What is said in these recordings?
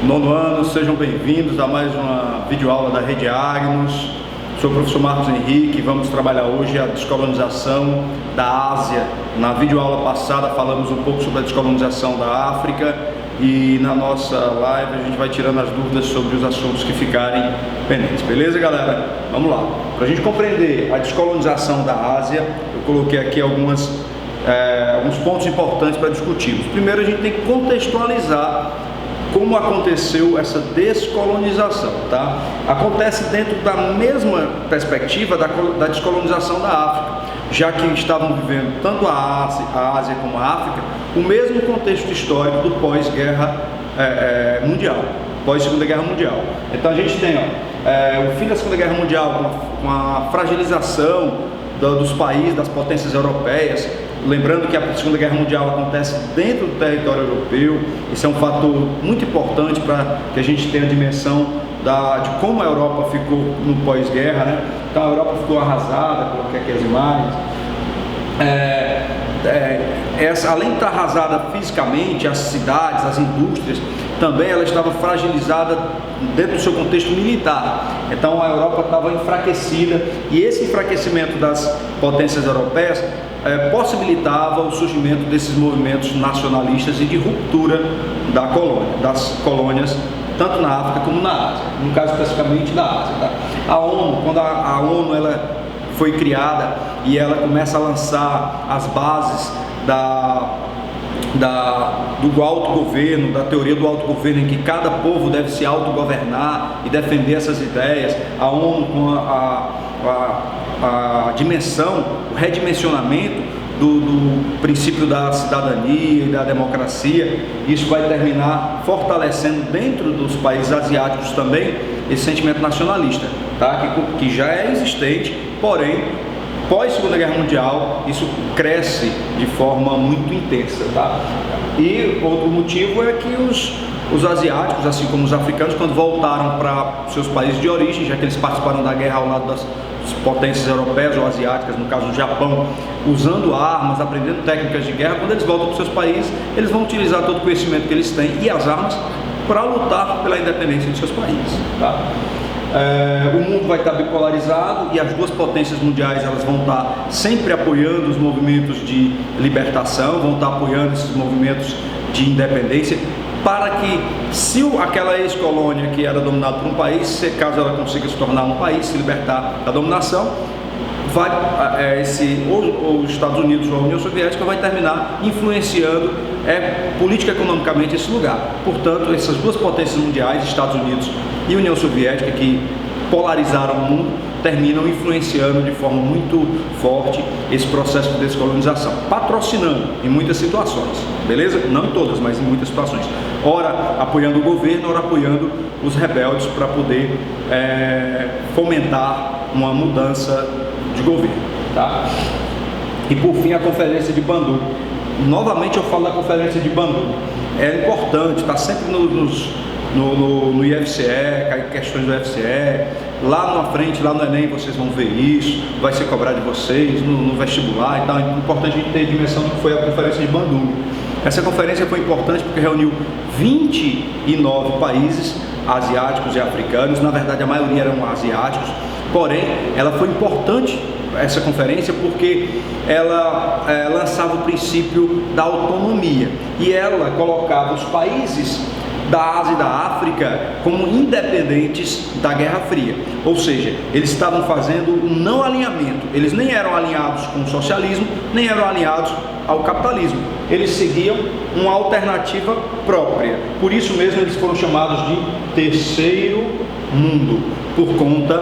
Nono ano, sejam bem-vindos a mais uma videoaula da Rede Agnus. Sou o professor Marcos Henrique e vamos trabalhar hoje a descolonização da Ásia. Na videoaula passada falamos um pouco sobre a descolonização da África e na nossa live a gente vai tirando as dúvidas sobre os assuntos que ficarem pendentes. Beleza, galera? Vamos lá. Para a gente compreender a descolonização da Ásia, eu coloquei aqui alguns pontos importantes para discutirmos. Primeiro, a gente tem que contextualizar como aconteceu essa descolonização, tá? Acontece dentro da mesma perspectiva da descolonização da África, já que estavam vivendo tanto a Ásia como a África o mesmo contexto histórico do pós-guerra mundial, pós-Segunda Guerra Mundial. Então a gente tem o fim da Segunda Guerra Mundial com a fragilização dos países, das potências europeias. Lembrando que a Segunda Guerra Mundial acontece dentro do território europeu. Isso é um fator muito importante para que a gente tenha a dimensão de como a Europa ficou no pós-guerra, né? Então a Europa ficou arrasada, coloquei aqui as imagens. Além de estar arrasada fisicamente, as cidades, as indústrias, também ela estava fragilizada dentro do seu contexto militar. Então a Europa estava enfraquecida e esse enfraquecimento das potências europeias possibilitava o surgimento desses movimentos nacionalistas e de ruptura das colônias, tanto na África como na Ásia, no caso especificamente da Ásia. Tá? A ONU, quando a ONU ela foi criada e ela começa a lançar as bases do autogoverno, da teoria do autogoverno, em que cada povo deve se autogovernar e defender essas ideias, a ONU com a dimensão, o redimensionamento do princípio da cidadania e da democracia, isso vai terminar fortalecendo dentro dos países asiáticos também esse sentimento nacionalista, tá? que já é existente, porém pós-Segunda Guerra Mundial isso cresce de forma muito intensa, tá? E outro motivo é que os asiáticos, assim como os africanos, quando voltaram para seus países de origem, já que eles participaram da guerra ao lado das potências europeias ou asiáticas, no caso do Japão, usando armas, aprendendo técnicas de guerra, quando eles voltam para os seus países, eles vão utilizar todo o conhecimento que eles têm e as armas para lutar pela independência dos seus países, tá? O mundo vai estar bipolarizado e as duas potências mundiais elas vão estar sempre apoiando os movimentos de libertação, vão estar apoiando esses movimentos de independência, para que, se aquela ex-colônia que era dominada por um país, caso ela consiga se tornar um país, se libertar da dominação, os Estados Unidos ou a União Soviética vai terminar influenciando política economicamente esse lugar. Portanto, essas duas potências mundiais, Estados Unidos e União Soviética, que polarizaram o mundo, terminam influenciando de forma muito forte esse processo de descolonização, patrocinando em muitas situações, beleza? Não em todas, mas em muitas situações. Ora apoiando o governo, ora apoiando os rebeldes para poder fomentar uma mudança de governo, tá? E por fim a Conferência de Bandung. Novamente eu falo da Conferência de Bandung. É importante, está sempre no IFCE, questões do IFCE, lá na frente, lá no Enem vocês vão ver isso, vai ser cobrado de vocês, no vestibular e tal. É importante a gente ter a dimensão do que foi a Conferência de Bandung. Essa conferência foi importante porque reuniu 29 países asiáticos e africanos, na verdade a maioria eram asiáticos, porém ela foi importante, essa conferência, porque ela lançava o princípio da autonomia e ela colocava os países da Ásia e da África como independentes da Guerra Fria, ou seja, eles estavam fazendo um não alinhamento, eles nem eram alinhados com o socialismo, nem eram alinhados ao capitalismo, eles seguiam uma alternativa própria, por isso mesmo eles foram chamados de terceiro mundo, por conta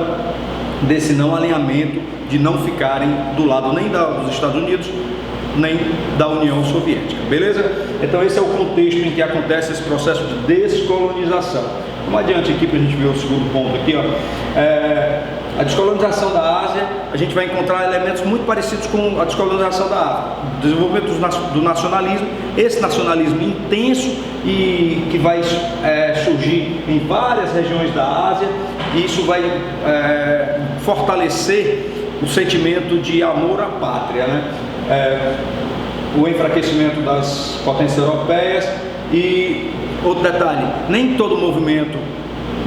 desse não alinhamento, de não ficarem do lado nem dos Estados Unidos, nem da União Soviética, beleza? Então esse é o contexto em que acontece esse processo de descolonização. Vamos adiante aqui para a gente ver o segundo ponto aqui, ó. A descolonização da Ásia, a gente vai encontrar elementos muito parecidos com a descolonização da África. Desenvolvimento do nacionalismo, esse nacionalismo intenso e que vai surgir em várias regiões da Ásia, e isso vai fortalecer o sentimento de amor à pátria, né? O enfraquecimento das potências europeias e Outro detalhe, nem todo movimento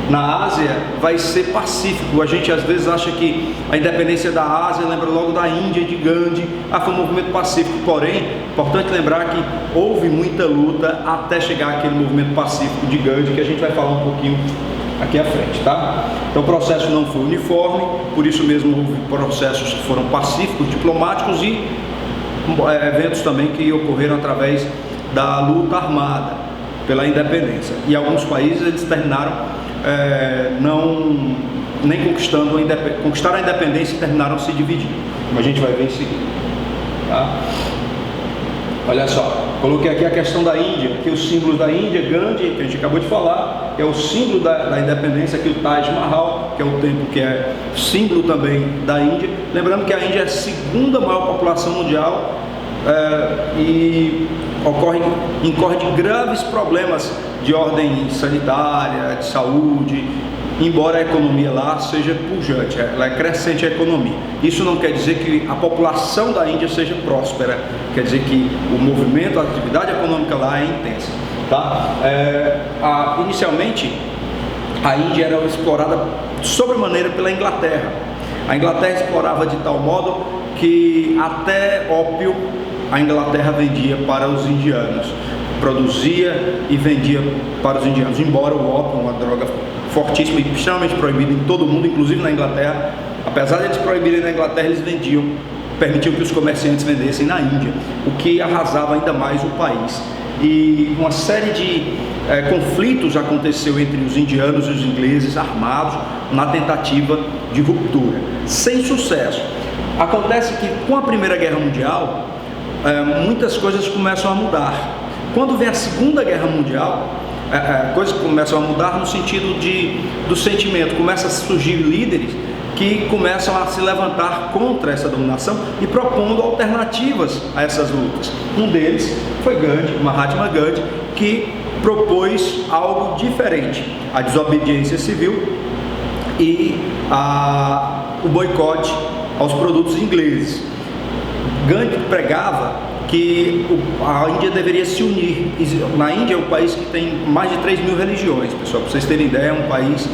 na Ásia vai ser pacífico. A gente às vezes acha que a independência da Ásia lembra logo da Índia, de Gandhi, foi um movimento pacífico. Porém, é importante lembrar que houve muita luta até chegar àquele movimento pacífico de Gandhi, que a gente vai falar um pouquinho aqui à frente, tá? Então o processo não foi uniforme, por isso mesmo houve processos que foram pacíficos, diplomáticos e eventos também que ocorreram através da luta armada pela independência. E alguns países eles terminaram nem conquistaram a independência e terminaram se dividindo, como a gente vai ver em seguida, tá? Olha só, coloquei aqui a questão da Índia, que os símbolos da Índia, Gandhi, que a gente acabou de falar, é o símbolo da independência, aqui o Taj Mahal, que é o templo que é símbolo também da Índia. Lembrando que a Índia é a segunda maior população mundial e incorre de graves problemas de ordem sanitária, de saúde, embora a economia lá seja pujante, ela é crescente a economia. Isso não quer dizer que a população da Índia seja próspera, quer dizer que o movimento, a atividade econômica lá é intensa, tá? Inicialmente, a Índia era explorada sobremaneira pela Inglaterra. A Inglaterra explorava de tal modo que até ópio a Inglaterra vendia para os indianos, produzia e vendia para os indianos, embora o ópio, uma droga fortíssima e extremamente proibida em todo o mundo, inclusive na Inglaterra. Apesar de eles proibirem na Inglaterra, eles permitiam que os comerciantes vendessem na Índia, o que arrasava ainda mais o país. E uma série de conflitos aconteceu entre os indianos e os ingleses armados na tentativa de ruptura, sem sucesso. Acontece que com a Primeira Guerra Mundial, muitas coisas começam a mudar. Quando vem a Segunda Guerra Mundial, coisas começam a mudar no sentido do sentimento. Começam a surgir líderes que começam a se levantar contra essa dominação e propondo alternativas a essas lutas. Um deles foi Gandhi, Mahatma Gandhi, que propôs algo diferente: a desobediência civil e o boicote aos produtos ingleses. Gandhi pregava que a Índia deveria se unir. Na Índia é um país que tem mais de 3.000 religiões, pessoal, para vocês terem ideia, é um país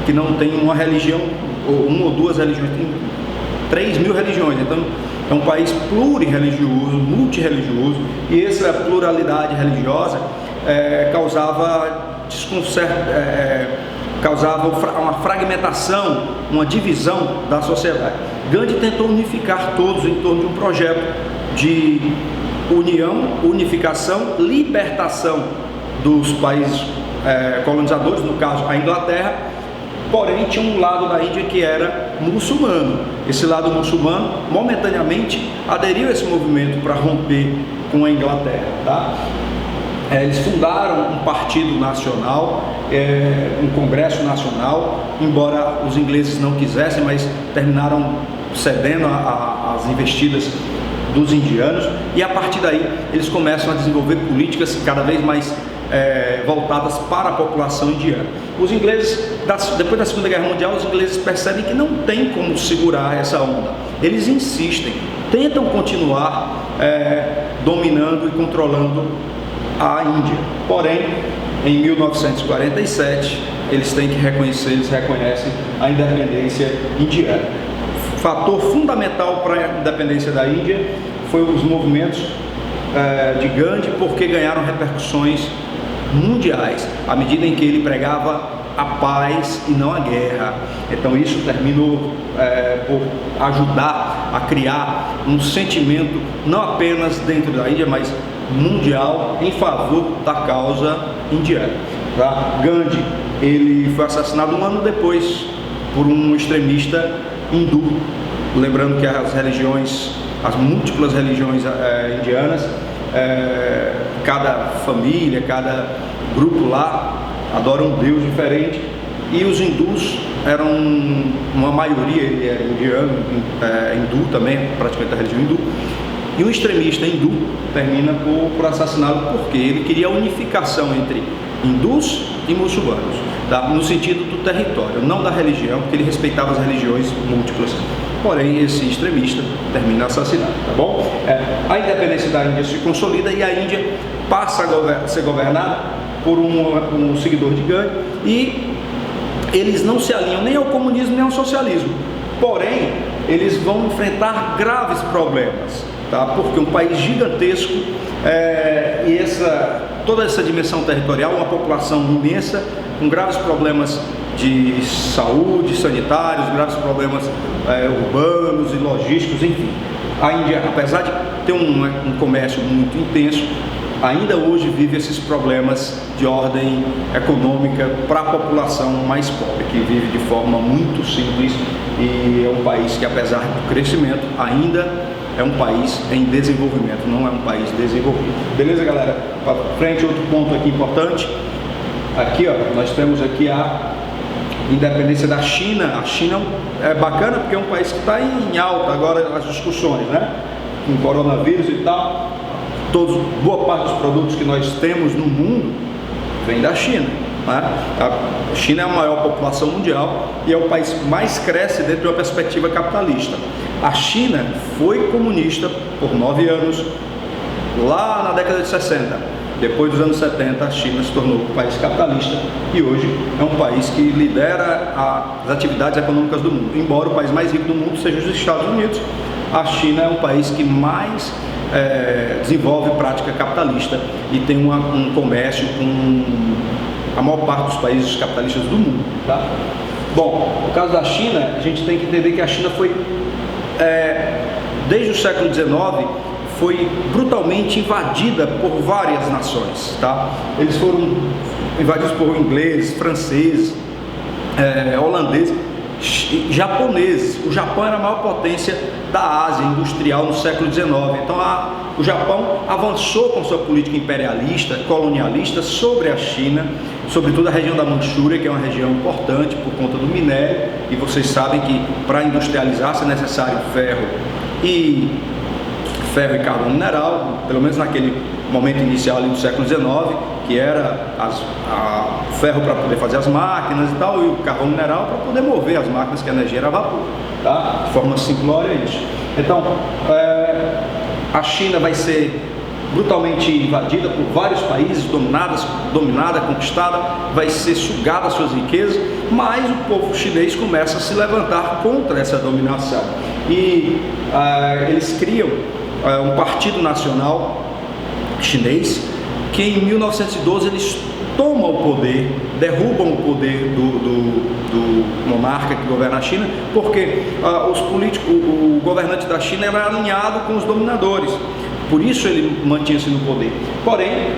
que não tem uma religião, ou uma ou duas religiões, tem 3.000 religiões, então é um país plurireligioso, multireligioso, e essa pluralidade religiosa causava desconcerto, causava uma fragmentação, uma divisão da sociedade. Gandhi tentou unificar todos em torno de um projeto de unificação, libertação dos países colonizadores, no caso a Inglaterra. Porém tinha um lado da Índia que era muçulmano. Esse lado muçulmano momentaneamente aderiu a esse movimento para romper com a Inglaterra, tá? Eles fundaram um partido nacional, um congresso nacional, embora os ingleses não quisessem, mas terminaram cedendo às investidas dos indianos, e a partir daí eles começam a desenvolver políticas cada vez mais voltadas para a população indiana. Os ingleses, depois da Segunda Guerra Mundial, os ingleses percebem que não tem como segurar essa onda. Eles insistem, tentam continuar dominando e controlando a Índia. Porém, em 1947, eles reconhecem a independência indiana. Fator fundamental para a independência da Índia foi os movimentos de Gandhi, porque ganharam repercussões mundiais, à medida em que ele pregava a paz e não a guerra. Então isso terminou por ajudar a criar um sentimento não apenas dentro da Índia, mas mundial em favor da causa indiana, tá? Gandhi, ele foi assassinado um ano depois por um extremista hindu. Lembrando que as múltiplas religiões indianas, cada família, cada grupo lá adora um deus diferente, e os hindus eram uma maioria, ele era indiano, hindu também, praticamente da religião hindu, e um extremista hindu termina por assassiná-lo, porque ele queria a unificação entre hindus e muçulmanos, tá? No sentido do território, não da religião, porque ele respeitava as religiões múltiplas. Porém, esse extremista termina assassinado, tá bom? A independência da Índia se consolida e a Índia passa a ser governada por um seguidor de Gandhi, e eles não se alinham nem ao comunismo nem ao socialismo. Porém, eles vão enfrentar graves problemas, tá? Porque um país gigantesco e toda essa dimensão territorial, uma população imensa, com graves problemas de saúde, sanitários, graves problemas urbanos e logísticos, enfim. A Índia, apesar de ter um comércio muito intenso, ainda hoje vive esses problemas de ordem econômica para a população mais pobre, que vive de forma muito simples, e é um país que, apesar do crescimento, ainda é um país em desenvolvimento, não é um país desenvolvido. Beleza, galera? Para frente, outro ponto aqui importante. Aqui, ó, nós temos aqui a independência da China. A China é bacana porque é um país que está em alta agora as discussões, né? Com o coronavírus e tal. Boa parte dos produtos que nós temos no mundo vem da China, né? A China é a maior população mundial e é o país que mais cresce dentro de uma perspectiva capitalista. A China foi comunista por 9 anos, lá na década de 60. Depois dos anos 70, a China se tornou um país capitalista e hoje é um país que lidera as atividades econômicas do mundo. Embora o país mais rico do mundo seja os Estados Unidos, a China é um país que mais desenvolve prática capitalista e tem um comércio com a maior parte dos países capitalistas do mundo, tá? Bom, no caso da China, a gente tem que entender que a China foi, desde o século XIX, foi brutalmente invadida por várias nações, tá? Eles foram invadidos por ingleses, franceses, holandeses, japoneses. O Japão era a maior potência da Ásia industrial no século XIX. Então o Japão avançou com sua política imperialista, colonialista sobre a China, sobretudo a região da Manchúria, que é uma região importante por conta do minério, e vocês sabem que para industrializar-se é necessário ferro e carvão mineral, pelo menos naquele momento inicial ali do século XIX, que era ferro para poder fazer as máquinas e tal, e o carvão mineral para poder mover as máquinas, que a energia era vapor, tá? De forma simplória é isso. Então, a China vai ser brutalmente invadida por vários países, dominada, conquistada, vai ser sugada as suas riquezas, mas o povo chinês começa a se levantar contra essa dominação. E eles criam um partido nacional chinês, que em 1912 eles tomam o poder, derrubam o poder do monarca que governa a China, porque o governante da China era alinhado com os dominadores, por isso ele mantinha-se no poder. Porém,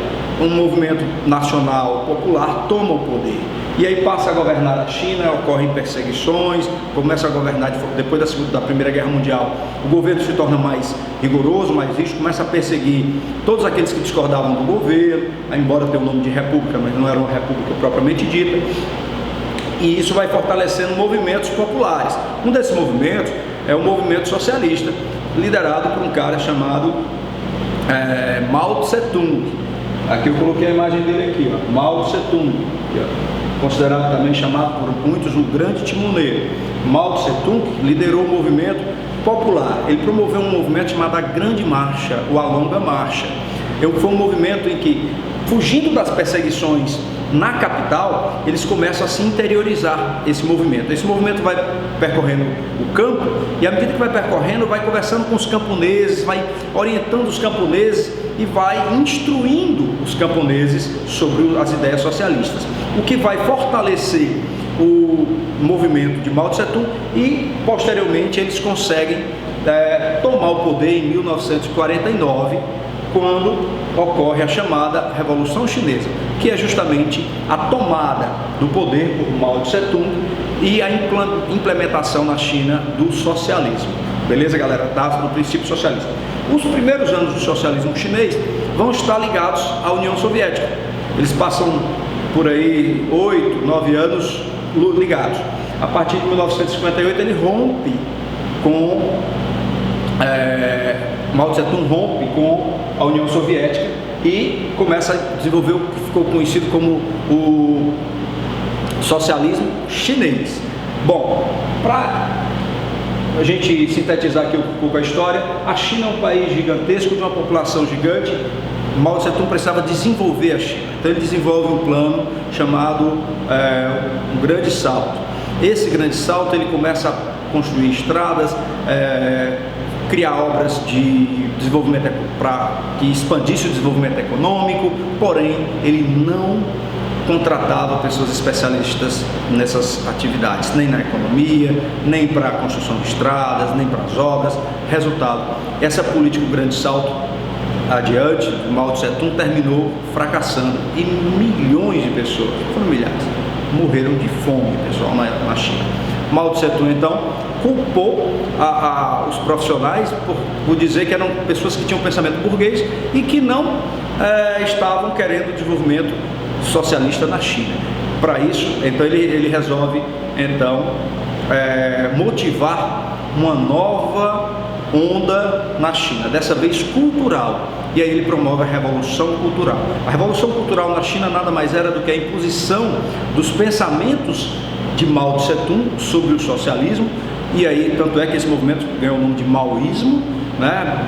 um movimento nacional popular toma o poder, e aí passa a governar a China, ocorrem perseguições, começa a governar depois da Primeira Guerra Mundial. O governo se torna mais rigoroso, mais rígido, começa a perseguir todos aqueles que discordavam do governo, embora tenha o nome de república, mas não era uma república propriamente dita, e isso vai fortalecendo movimentos populares. Um desses movimentos é o movimento socialista, liderado por um cara chamado Mao Tse-tung. Aqui eu coloquei a imagem dele aqui, ó, Mao Tse-tung, considerado também chamado por muitos o grande timoneiro. Mao Tse-tung liderou o movimento popular. Ele promoveu um movimento chamado a Grande Marcha, ou a Longa Marcha. Foi um movimento em que, fugindo das perseguições na capital, eles começam a se interiorizar esse movimento. Esse movimento vai percorrendo o campo, e à medida que vai percorrendo, vai conversando com os camponeses, vai orientando os camponeses e vai instruindo os camponeses sobre as ideias socialistas, o que vai fortalecer o movimento de Mao Tse-tung, e posteriormente eles conseguem tomar o poder em 1949, quando ocorre a chamada Revolução Chinesa, que é justamente a tomada do poder por Mao Tse-tung e a implementação na China do socialismo. Beleza, galera? Do princípio socialista. Os primeiros anos do socialismo chinês vão estar ligados à União Soviética. Eles passam por aí 8, 9 anos ligados. A partir de 1958 ele rompe com Mao Tse-tung rompe com a União Soviética e começa a desenvolver o que ficou conhecido como o socialismo chinês. Bom, para a gente sintetizar aqui um pouco a história, a China é um país gigantesco, de uma população gigante, Mao Tse-tung precisava desenvolver a China. Então ele desenvolve um plano chamado um grande salto. Esse grande salto ele começa a construir estradas, criar obras de desenvolvimento para que expandisse o desenvolvimento econômico, porém ele não contratava pessoas especialistas nessas atividades, nem na economia, nem para a construção de estradas, nem para as obras. Resultado, essa política do grande salto adiante, Mao Tse-tung terminou fracassando e milhões de pessoas, foram milhares, morreram de fome, pessoal, na China. Mao Tse-tung então culpou os profissionais por dizer que eram pessoas que tinham um pensamento burguês e que não estavam querendo desenvolvimento socialista na China. Para isso, então ele resolve então motivar uma nova onda na China, dessa vez cultural, e aí ele promove a Revolução Cultural. A Revolução Cultural na China nada mais era do que a imposição dos pensamentos de Mao Tse-tung sobre o socialismo, e aí tanto é que esse movimento ganhou o nome de maoísmo, né?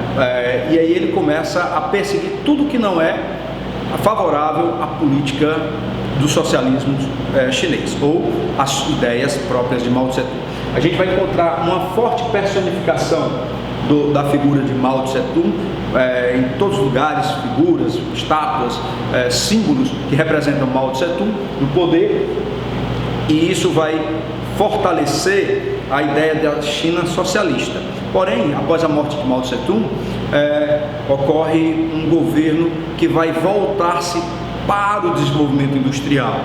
E aí ele começa a perseguir tudo que não é favorável à política do socialismo chinês, ou as ideias próprias de Mao Tse-tung. A gente vai encontrar uma forte personificação da figura de Mao Tse-tung em todos os lugares, figuras, estátuas, símbolos que representam Mao Tse-tung no poder, e isso vai fortalecer a ideia da China socialista. Porém, após a morte de Mao Tse-tung, ocorre um governo que vai voltar-se para o desenvolvimento industrial,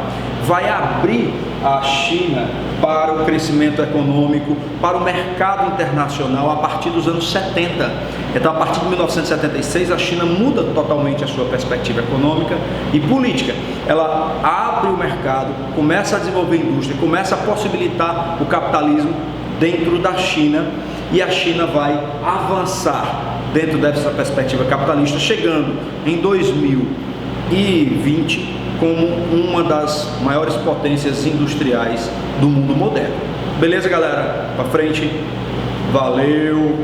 vai abrir a China para o crescimento econômico, para o mercado internacional a partir dos anos 70. Então, a partir de 1976, a China muda totalmente a sua perspectiva econômica e política. Ela abre o mercado, começa a desenvolver indústria, começa a possibilitar o capitalismo dentro da China, e a China vai avançar dentro dessa perspectiva capitalista, chegando em 2020 como uma das maiores potências industriais do mundo moderno. Beleza, galera? Pra frente. Valeu!